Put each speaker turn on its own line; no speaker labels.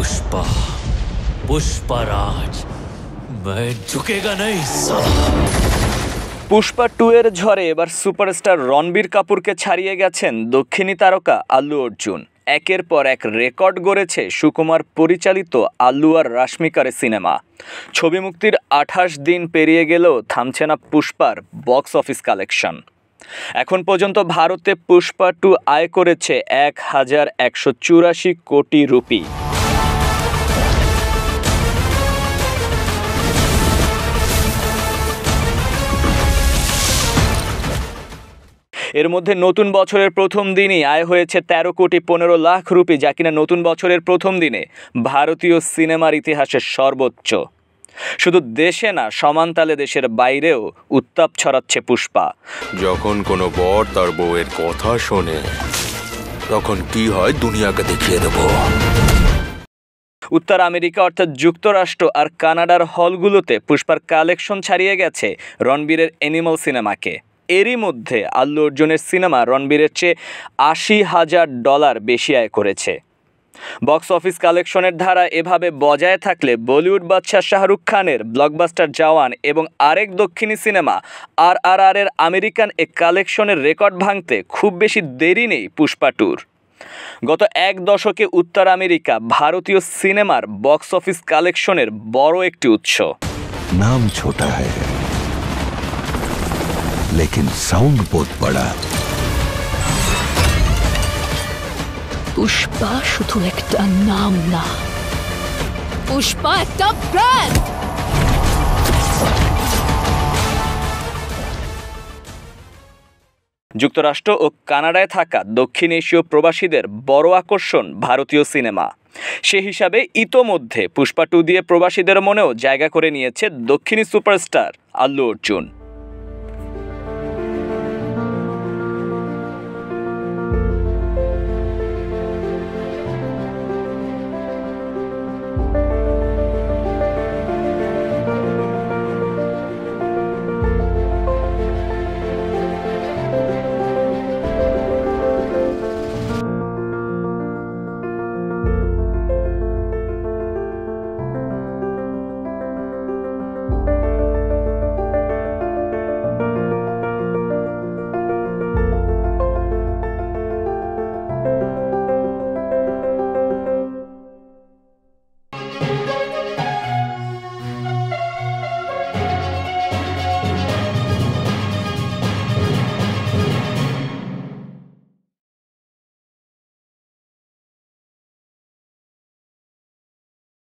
पुष्पा पुष्पराज मैं झुकेगा नहीं साला।
পুষ্পা 2 এর ঝড়ে এবার সুপারস্টার রণবীর কাপুরকে ছাড়িয়ে গেছেন দক্ষিণী তারকা আল্লু অর্জুন। একের পর এক রেকর্ড গড়েছে সুকুমার পরিচালিত আল্লু আর রাশমিকার সিনেমা। ছবি মুক্তির 28 দিন পেরিয়ে গেলেও থামছে না পুষ্পার বক্স অফিস কালেকশন। এখন পর্যন্ত ভারতে পুষ্পা 2 আয় করেছে 1184 কোটি রুপি। এর মধ্যে নতুন বছরের প্রথম দিনই আয় হয়েছে 13 কোটি 15 লাখ রুপি, যা কিনা নতুন বছরের প্রথম দিনে ভারতীয় সিনেমার ইতিহাসের সর্বোচ্চ। শুধু দেশে না, সমান তালে দেশের বাইরেও উত্তাপ ছড়াচ্ছে পুষ্পা।
যখন কোনো বর তার বউয়ের কথা শোনে তখন কি হয় দুনিয়াকে দেখিয়ে দেব।
উত্তর আমেরিকা অর্থাৎ যুক্তরাষ্ট্র আর কানাডার হলগুলোতে পুষ্পার কালেকশন ছাড়িয়ে গেছে রণবীরের অ্যানিমাল সিনেমাকে। এরই মধ্যে আল্লু অর্জুনের সিনেমা রণবীরের চেয়ে $80,000 বেশি আয় করেছে। বক্স অফিস কালেকশনের ধারা এভাবে বজায় থাকলে বলিউড বাদশা শাহরুখ খানের ব্লকবাস্টার জওয়ান এবং আরেক দক্ষিণী সিনেমা RRR এর আমেরিকান এ কালেকশনের রেকর্ড ভাঙতে খুব বেশি দেরি নেই পুষ্পা 2-র। গত এক দশকে উত্তর আমেরিকা ভারতীয় সিনেমার বক্স অফিস কালেকশনের বড় একটি উৎস।
নাম ছোটা है लेकिन साउंड बहुत बड़ा।
পুষ্পা শুধু একটা নাম না, পুষ্পা একটা ব্র্যান্ড।
যুক্তরাষ্ট্র ও কানাডায় থাকা দক্ষিণ এশীয় প্রবাসীদের বড় আকর্ষণ ভারতীয় সিনেমা। সে হিসাবে ইতোমধ্যে পুষ্পা 2 দিয়ে প্রবাসীদের মনেও জায়গা করে নিয়েছে দক্ষিণী সুপারস্টার আল্লু অর্জুন।